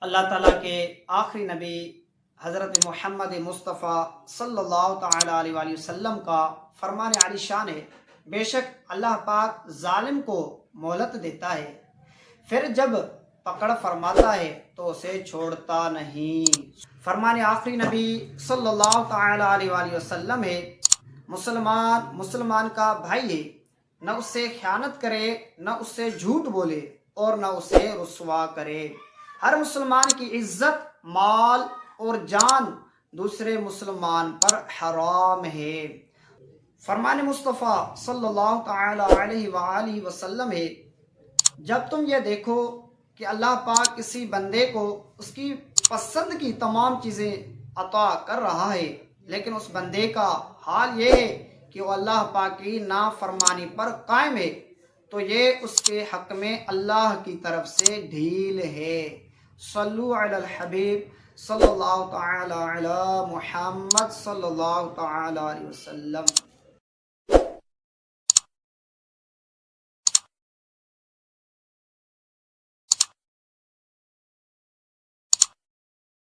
अल्लाह ताला के आखिरी नबी हज़रत मोहम्मद मुस्तफ़ा सल्लल्लाहु ताला अलैहि वसल्लम का फरमान आली शान है। बेशक अल्लाह पाक जालिम को मोहलत देता है, फिर जब पकड़ फरमाता है तो उसे छोड़ता नहीं। फरमान आखिरी नबी सल्लल्लाहु ताला अलैहि वसल्लम है, मुसलमान मुसलमान का भाई है, न उससे ख़यानत करे, न उससे झूठ बोले और न उसे रुस्वा करे। हर मुसलमान की इज्जत, माल और जान दूसरे मुसलमान पर हराम है। फरमान मुस्तफ़ा सल्लल्लाहु ताला अलैहि वसल्लम है, जब तुम ये देखो कि अल्लाह पाक किसी बंदे को उसकी पसंद की तमाम चीज़ें अता कर रहा है, लेकिन उस बंदे का हाल ये है कि वो अल्लाह पाक की नाफरमानी पर कायम है, तो ये उसके हक में अल्लाह की तरफ से ढील है। सल्लु अलल हबीब सल्लल्लाहु ताला अला मुहम्मद सल्लल्लाहु ताला अलैहि वसल्लम।